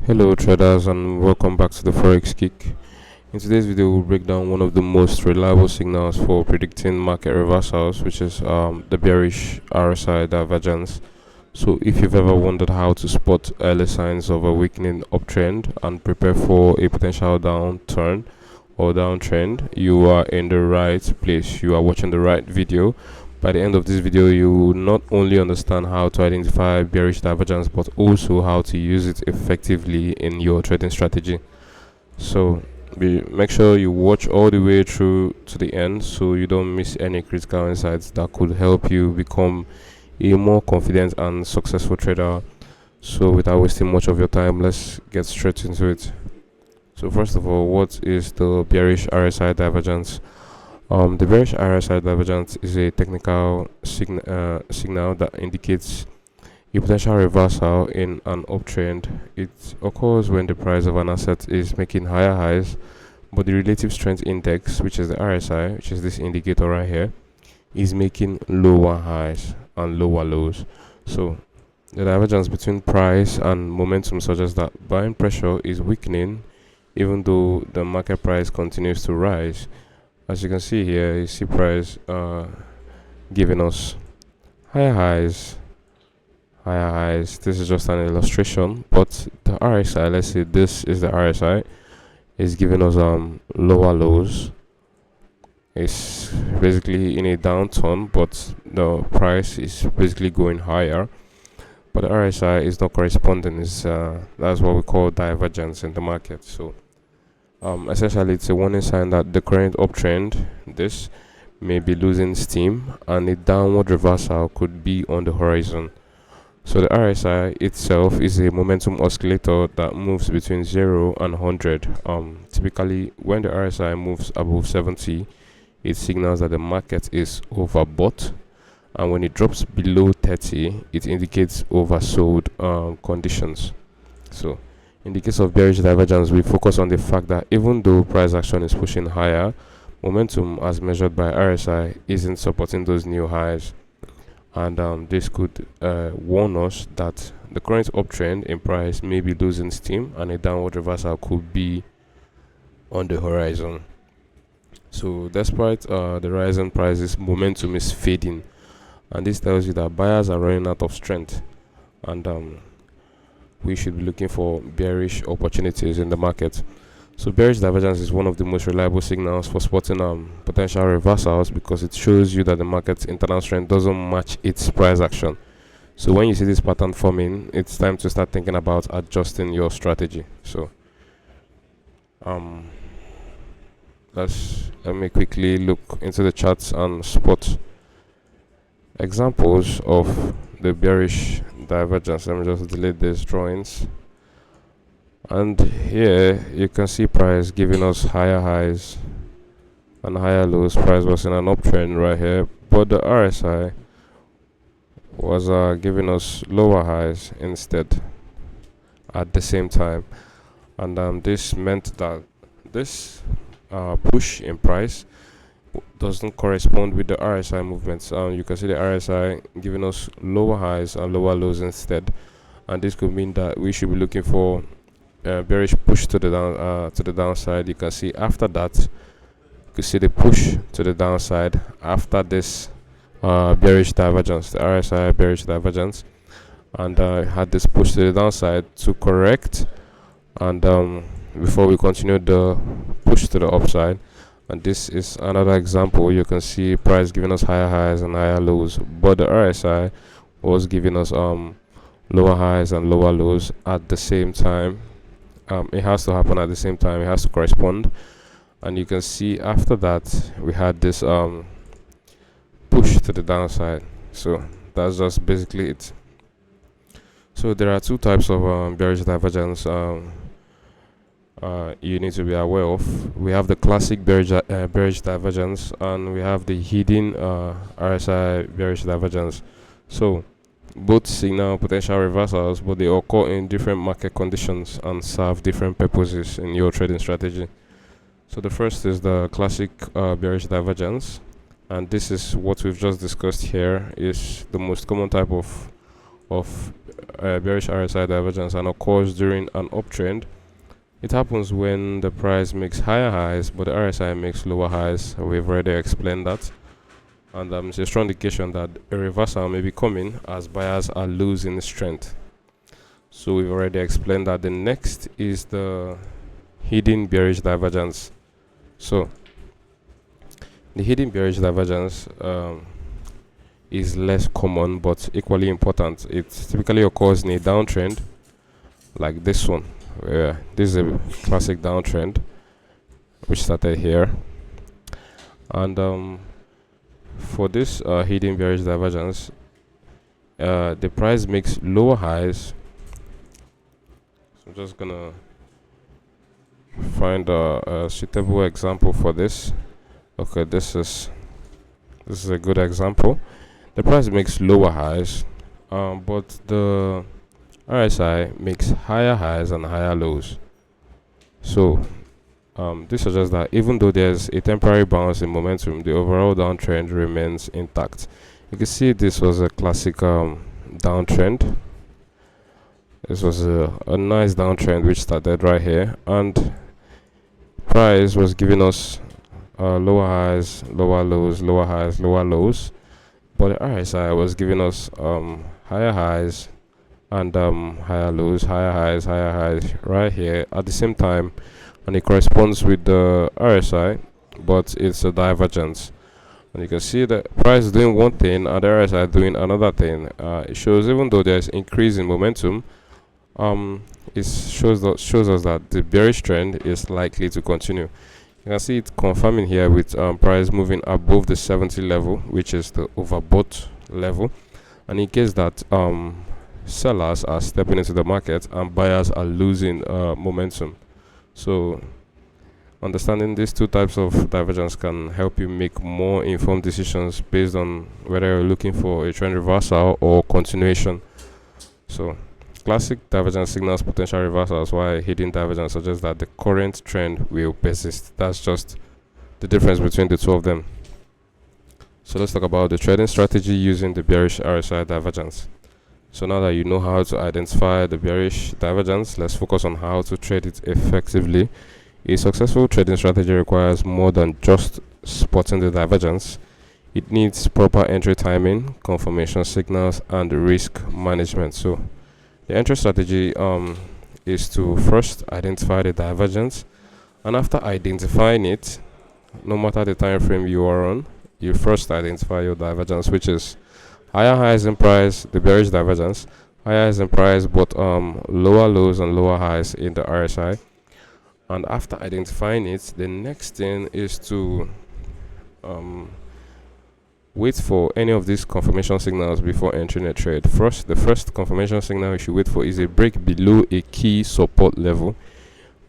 Hello traders, and welcome back to the Forex Kick. In today's video we'll break down one of the most reliable signals for predicting market reversals, which is the bearish RSI divergence. So if you've ever wondered how to spot early signs of a weakening uptrend and prepare for a potential downturn or downtrend, you are in the right place. You are watching the right video. By the end of this video, you will not only understand how to identify bearish divergence, but also how to use it effectively in your trading strategy. So make sure you watch all the way through to the end so you don't miss any critical insights that could help you become a more confident and successful trader. So without wasting much of your time, let's get straight into it. So first of all, what is the bearish RSI divergence? The bearish RSI divergence is a technical signal that indicates a potential reversal in an uptrend. It occurs when the price of an asset is making higher highs, but the relative strength index, which is the RSI, which is this indicator right here, is making lower highs and lower lows. So the divergence between price and momentum suggests that buying pressure is weakening, even though the market price continues to rise. As you can see here, you see price giving us higher highs, higher highs. This is just an illustration, but the RSI, let's say this is the RSI, is giving us lower lows. It's basically in a downturn, but the price is basically going higher, but the RSI is not corresponding. Is That's what we call divergence in the market. So essentially it's a warning sign that the current uptrend, this, may be losing steam and a downward reversal could be on the horizon. So the RSI itself is a momentum oscillator that moves between 0 and 100. Typically when the RSI moves above 70, it signals that the market is overbought, and when it drops below 30, it indicates oversold conditions. So in the case of bearish divergence, we focus on the fact that even though price action is pushing higher, momentum as measured by RSI isn't supporting those new highs. And this could warn us that the current uptrend in price may be losing steam and a downward reversal could be on the horizon. So despite the rising prices, momentum is fading, and this tells you that buyers are running out of strength, and we should be looking for bearish opportunities in the market. So bearish divergence is one of the most reliable signals for spotting potential reversals, because it shows you that the market's internal strength doesn't match its price action. So when you see this pattern forming, it's time to start thinking about adjusting your strategy. So let me quickly look into the charts and spot examples of the bearish divergence. Let me just delete these drawings, and here you can see price giving us higher highs and higher lows. Price was in an uptrend right here, but the RSI was giving us lower highs instead at the same time, and this meant that this push in price doesn't correspond with the RSI movements. You can see the RSI giving us lower highs and lower lows instead, and this could mean that we should be looking for bearish push to the downside. You can see after that, you can see the push to the downside after this bearish divergence, the RSI bearish divergence, and had this push to the downside to correct, and before we continue the push to the upside. And this is another example. You can see price giving us higher highs and higher lows, but the RSI was giving us lower highs and lower lows at the same time. It has to happen at the same time, it has to correspond. And you can see after that we had this push to the downside. So that's just basically it. So there are two types of bearish divergence you need to be aware of. We have the classic bearish divergence, and we have the hidden RSI bearish divergence. So both signal potential reversals, but they occur in different market conditions and serve different purposes in your trading strategy. So the first is the classic bearish divergence, and this is what we've just discussed here. Is the most common type of of bearish RSI divergence and occurs during an uptrend. It happens when the price makes higher highs but the RSI makes lower highs. We've already explained that, and it's a strong indication that a reversal may be coming as buyers are losing strength. So we've already explained that. The next is the hidden bearish divergence. So the hidden bearish divergence is less common but equally important. It typically occurs in a downtrend like this one, where this is a classic downtrend which started here, and for this hidden bearish divergence, the price makes lower highs. So I'm just gonna find a suitable example for this. Okay, this is a good example. The price makes lower highs, but the RSI makes higher highs and higher lows. So this suggests that even though there's a temporary bounce in momentum, the overall downtrend remains intact. You can see this was a classic downtrend. This was a nice downtrend which started right here, and price was giving us lower highs, lower lows, lower highs, lower lows, but the RSI was giving us higher highs and higher lows, higher highs right here at the same time, and it corresponds with the RSI, but it's a divergence. And you can see the price doing one thing and the RSI doing another thing. It shows even though there's increase in momentum, it shows us that the bearish trend is likely to continue. You can see it confirming here with price moving above the 70 level, which is the overbought level, and in case that sellers are stepping into the market and buyers are losing momentum. So understanding these two types of divergence can help you make more informed decisions based on whether you're looking for a trend reversal or continuation. So classic divergence signals potential reversals, while hidden divergence suggests that the current trend will persist. That's just the difference between the two of them. So let's talk about the trading strategy using the bearish RSI divergence. So now that you know how to identify the bearish divergence, let's focus on how to trade it effectively. A successful trading strategy requires more than just spotting the divergence. It needs proper entry timing, confirmation signals, and risk management. So the entry strategy is to first identify the divergence, and after identifying it, no matter the time frame you are on, you first identify your divergence, which is higher highs in price, the bearish divergence, higher highs in price but lower lows and lower highs in the RSI. And after identifying it, the next thing is to wait for any of these confirmation signals before entering a trade. The first confirmation signal you should wait for is a break below a key support level.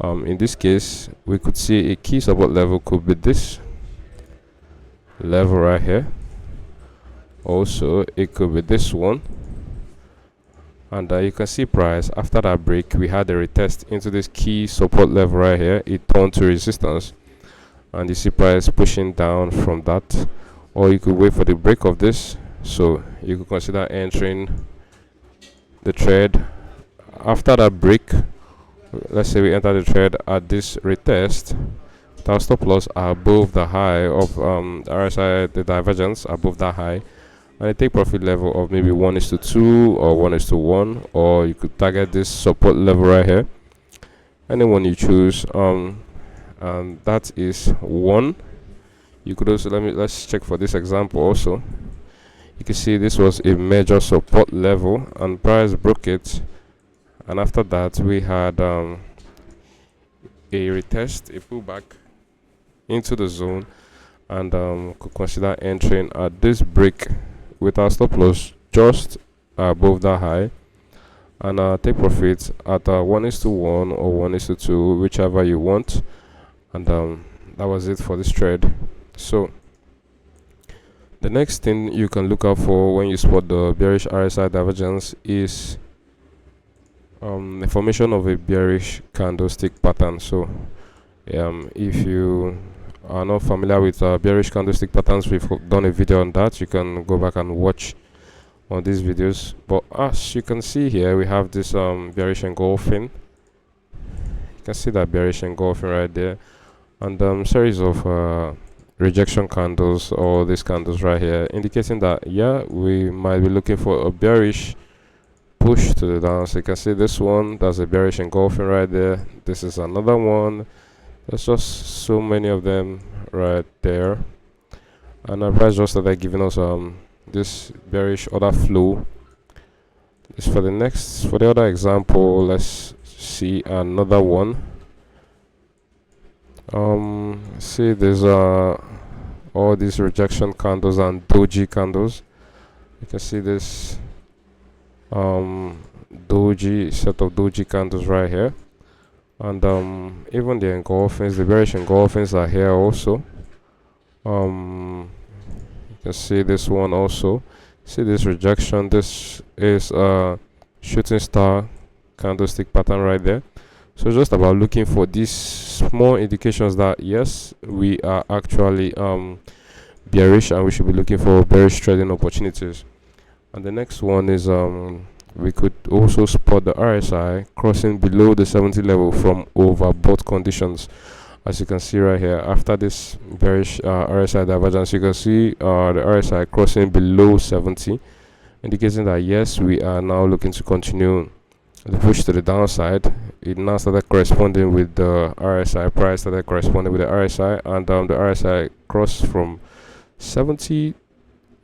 In this case, we could see a key support level could be this level right here. Also, it could be this one. And you can see price after that break, we had a retest into this key support level right here. It turned to resistance, and you see price pushing down from that. Or you could wait for the break of this, so you could consider entering the trade after that break. Let's say we enter the trade at this retest. Our stop loss are above the high of the RSI, the divergence above that high, and a take profit level of maybe 1:2 or 1:1, or you could target this support level right here, anyone you choose, and that is 1. You could also let's check for this example also. You can see this was a major support level and price broke it, and after that we had a retest, a pullback into the zone, and could consider entering at this break with our stop loss just above that high, and take profits at 1:1 or 1:2, whichever you want. And that was it for this trade. So the next thing you can look out for when you spot the bearish RSI divergence is the formation of a bearish candlestick pattern. So if you are not familiar with bearish candlestick patterns, we've done a video on that. You can go back and watch on these videos. But as you can see here, we have this bearish engulfing. You can see that bearish engulfing right there, and series of rejection candles, or these candles right here, indicating that yeah, we might be looking for a bearish push to the down. So you can see this one, that's a bearish engulfing right there. This is another one. There's just so many of them right there, and our price just started giving us this bearish order flow. This for the other example. Let's see another one. See, there's all these rejection candles and doji candles. You can see this doji set of doji candles right here, and even the engulfings, the bearish engulfings are here also. You can see this one also. See this rejection. This is a shooting star candlestick pattern right there. So just about looking for these small indications that yes, we are actually bearish, and we should be looking for bearish trading opportunities. And the next one is we could also spot the RSI crossing below the 70 level from overbought conditions. As you can see right here, after this bearish RSI divergence, you can see the RSI crossing below 70, indicating that yes, we are now looking to continue the push to the downside. It now started corresponding with the RSI price, started corresponding with the RSI, and the RSI crossed from 70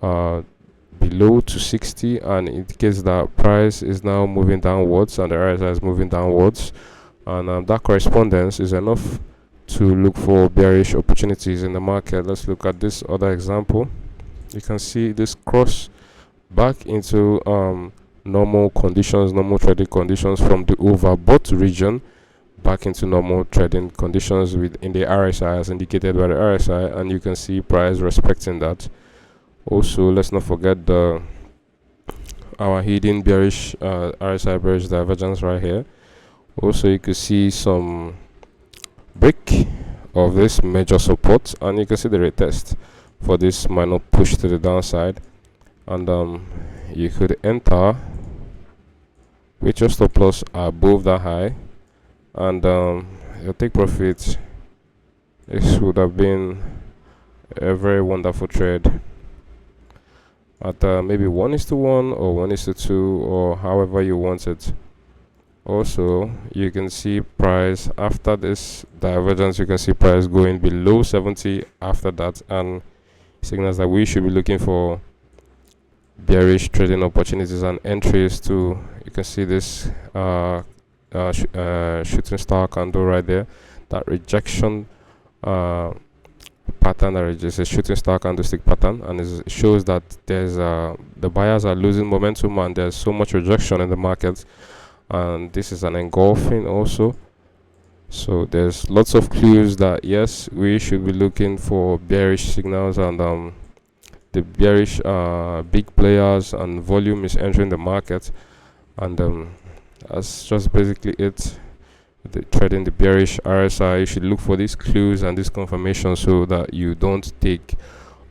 below to 60, and it indicates that price is now moving downwards and the RSI is moving downwards, and that correspondence is enough to look for bearish opportunities in the market. Let's look at this other example. You can see this cross back into normal conditions, normal trading conditions, from the overbought region back into normal trading conditions within the RSI as indicated by the RSI, and you can see price respecting that. Also, let's not forget our hidden bearish RSI bearish divergence right here. Also, you can see some break of this major support, and you can see the retest for this minor push to the downside, and you could enter with your stop loss above that high, and your take profit. This would have been a very wonderful trade at maybe 1:1 or 1:2, or however you want it. Also, you can see price after this divergence, you can see price going below 70 after that, and signals that we should be looking for bearish trading opportunities and entries too. You can see this shooting star candle right there, that rejection pattern, that is a shooting star candlestick pattern, and it shows that there's the buyers are losing momentum and there's so much rejection in the market, and this is an engulfing also. So there's lots of clues that yes, we should be looking for bearish signals, and the bearish big players and volume is entering the market, and that's just basically it. The trading the bearish RSI, you should look for these clues and this confirmation so that you don't take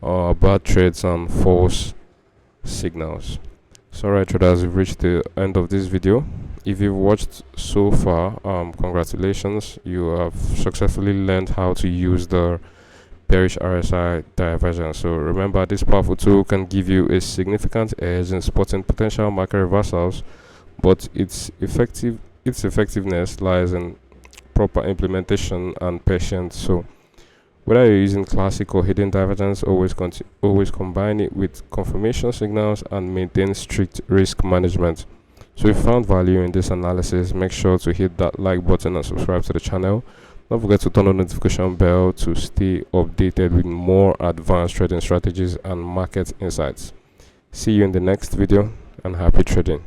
bad trades and false signals. So alright traders, we've reached the end of this video. If you've watched so far, congratulations, you have successfully learned how to use the bearish RSI divergence. So remember, this powerful tool can give you a significant edge in spotting potential market reversals, but its effectiveness lies in proper implementation and patience. So whether you're using classic or hidden divergence, always combine it with confirmation signals and maintain strict risk management. So if you found value in this analysis, make sure to hit that like button and subscribe to the channel. Don't forget to turn on the notification bell to stay updated with more advanced trading strategies and market insights. See you in the next video, and happy trading.